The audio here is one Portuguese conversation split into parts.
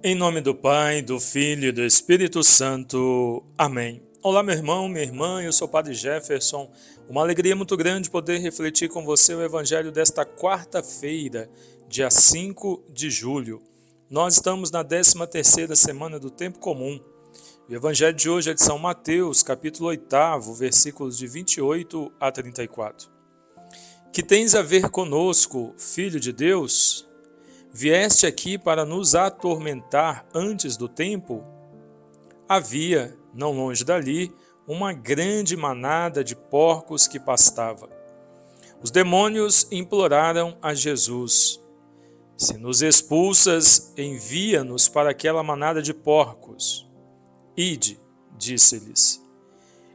Em nome do Pai, do Filho e do Espírito Santo. Amém. Olá, meu irmão, minha irmã, eu sou o Padre Jefferson. Uma alegria muito grande poder refletir com você o Evangelho desta quarta-feira, dia 5 de julho. Nós estamos na 13ª semana do Tempo Comum. O Evangelho de hoje é de São Mateus, capítulo 8, versículos de 28 a 34. Que tens a ver conosco, Filho de Deus? Vieste aqui para nos atormentar antes do tempo? Havia, não longe dali, uma grande manada de porcos que pastava. Os demônios imploraram a Jesus: Se nos expulsas, envia-nos para aquela manada de porcos. Ide, disse-lhes.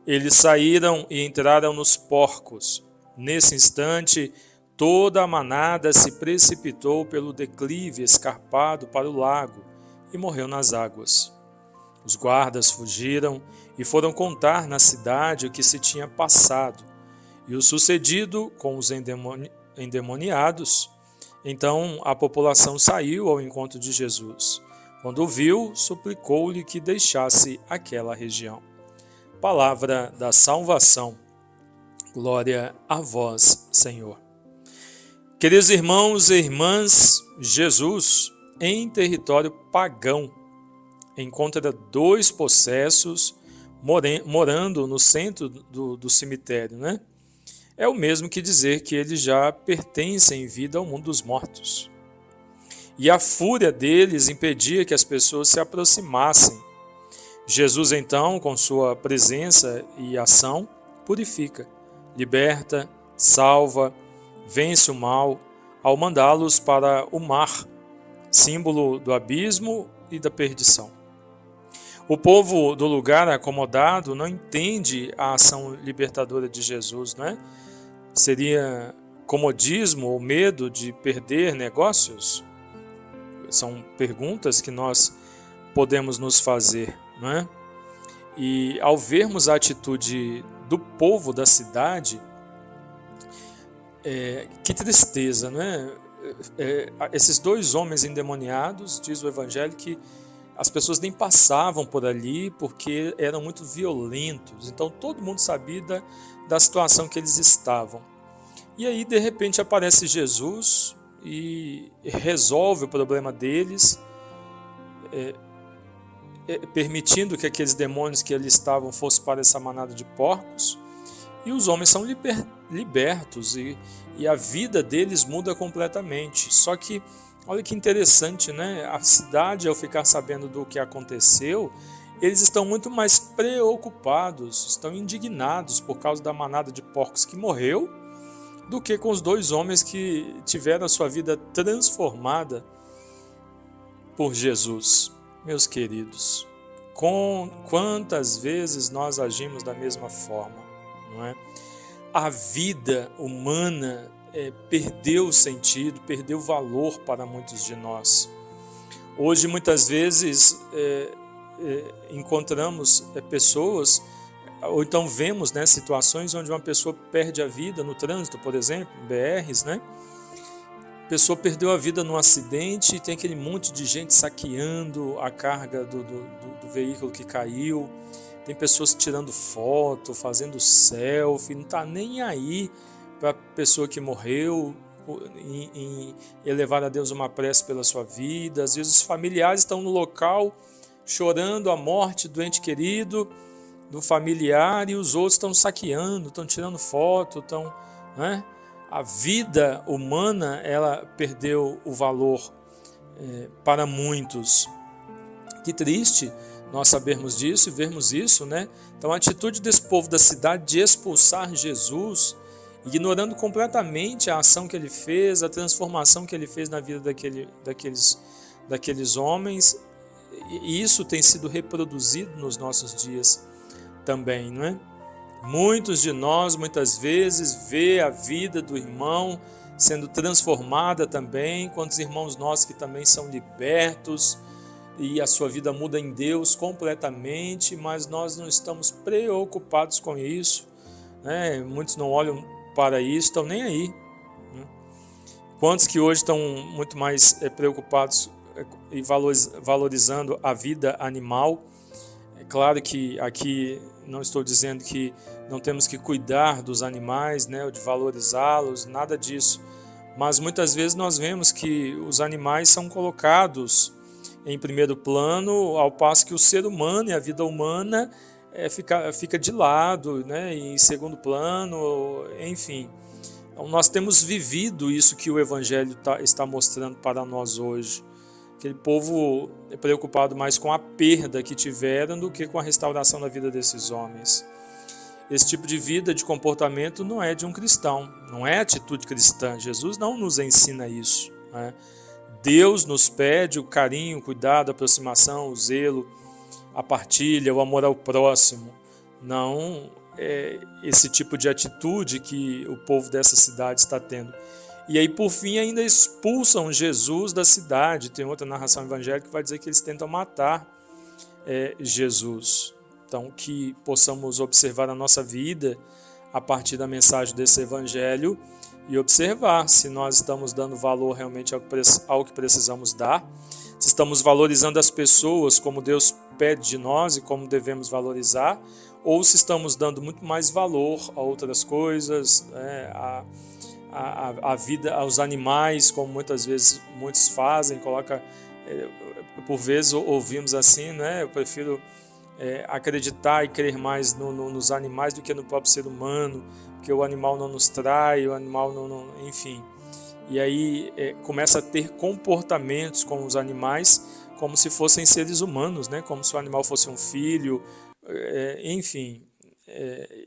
Eles saíram e entraram nos porcos. Nesse instante, toda a manada se precipitou pelo declive escarpado para o lago e morreu nas águas. Os guardas fugiram e foram contar na cidade o que se tinha passado e o sucedido com os endemoniados. Então a população saiu ao encontro de Jesus. Quando o viu, suplicou-lhe que deixasse aquela região. Palavra da salvação. Glória a vós, Senhor. Queridos irmãos e irmãs, Jesus, em território pagão, encontra dois possessos morando no centro do cemitério, né? É o mesmo que dizer que eles já pertencem em vida ao mundo dos mortos. E a fúria deles impedia que as pessoas se aproximassem. Jesus, então, com sua presença e ação, purifica, liberta, salva, vence o mal, ao mandá-los para o mar, símbolo do abismo e da perdição. O povo do lugar acomodado não entende a ação libertadora de Jesus, não é? Seria comodismo ou medo de perder negócios? São perguntas que nós podemos nos fazer, não é? E ao vermos a atitude do povo da cidade, que tristeza, né? Esses dois homens endemoniados, diz o Evangelho, que as pessoas nem passavam por ali porque eram muito violentos. Então todo mundo sabia da situação que eles estavam. E aí, de repente, aparece Jesus e resolve o problema deles, permitindo que aqueles demônios que ali estavam fossem para essa manada de porcos. E os homens são libertos e a vida deles muda completamente. Só que, olha que interessante, né? A cidade, ao ficar sabendo do que aconteceu, eles estão muito mais preocupados, estão indignados por causa da manada de porcos que morreu, do que com os dois homens que tiveram a sua vida transformada por Jesus. Meus queridos, quantas vezes nós agimos da mesma forma? Não é? A vida humana perdeu o sentido, perdeu o valor para muitos de nós. Hoje, muitas vezes, encontramos pessoas, ou então vemos, né, situações onde uma pessoa perde a vida no trânsito, por exemplo, em BRs, né? A pessoa perdeu a vida num acidente e tem aquele monte de gente saqueando a carga do veículo que caiu. Tem pessoas tirando foto, fazendo selfie, não está nem aí para a pessoa que morreu, em elevar a Deus uma prece pela sua vida. Às vezes os familiares estão no local chorando a morte do ente querido, do familiar, e os outros estão saqueando, estão tirando foto, estão, né? A vida humana, ela perdeu o valor para muitos. Que triste nós sabermos disso e vermos isso, né? Então a atitude desse povo da cidade de expulsar Jesus, ignorando completamente a ação que ele fez, a transformação que ele fez na vida daqueles homens, e isso tem sido reproduzido nos nossos dias também, não é? Muitos de nós, muitas vezes, vê a vida do irmão sendo transformada também, quantos irmãos nossos que também são libertos, e a sua vida muda em Deus completamente, mas nós não estamos preocupados com isso, né? Muitos não olham para isso, estão nem aí, né? Quantos que hoje estão muito mais preocupados e valorizando a vida animal. É claro que aqui não estou dizendo que não temos que cuidar dos animais, né, ou de valorizá-los, nada disso. Mas muitas vezes nós vemos que os animais são colocados em primeiro plano, ao passo que o ser humano e a vida humana fica de lado, né, em segundo plano, enfim. Então, nós temos vivido isso que o Evangelho está mostrando para nós hoje. Aquele povo é preocupado mais com a perda que tiveram do que com a restauração da vida desses homens. Esse tipo de vida, de comportamento, não é de um cristão, não é atitude cristã. Jesus não nos ensina isso, né? Deus nos pede o carinho, o cuidado, a aproximação, o zelo, a partilha, o amor ao próximo. Não é esse tipo de atitude que o povo dessa cidade está tendo. E aí, por fim, ainda expulsam Jesus da cidade. Tem outra narração evangélica que vai dizer que eles tentam matar Jesus. Então, que possamos observar a nossa vida a partir da mensagem desse evangelho e observar se nós estamos dando valor realmente ao que precisamos dar, se estamos valorizando as pessoas como Deus pede de nós e como devemos valorizar, ou se estamos dando muito mais valor a outras coisas, a vida, aos animais, como muitas vezes muitos fazem, por vezes ouvimos assim, né? Eu prefiro acreditar e crer mais nos animais do que no próprio ser humano, porque o animal não nos trai, o animal não enfim. E aí começa a ter comportamentos com os animais como se fossem seres humanos, né? Como se o animal fosse um filho, enfim.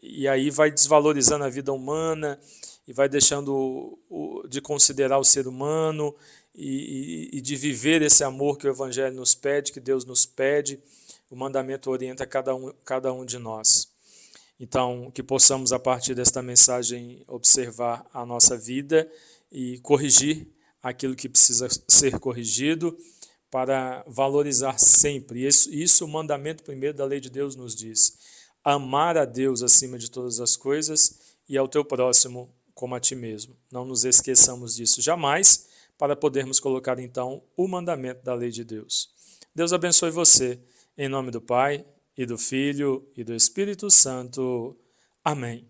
E aí vai desvalorizando a vida humana e vai deixando de considerar o ser humano e de viver esse amor que o Evangelho nos pede, que Deus nos pede. O mandamento orienta cada um de nós. Então, que possamos, a partir desta mensagem, observar a nossa vida e corrigir aquilo que precisa ser corrigido para valorizar sempre. Isso o mandamento primeiro da lei de Deus nos diz. Amar a Deus acima de todas as coisas e ao teu próximo como a ti mesmo. Não nos esqueçamos disso jamais, para podermos colocar então o mandamento da lei de Deus. Deus abençoe você. Em nome do Pai, e do Filho, e do Espírito Santo. Amém.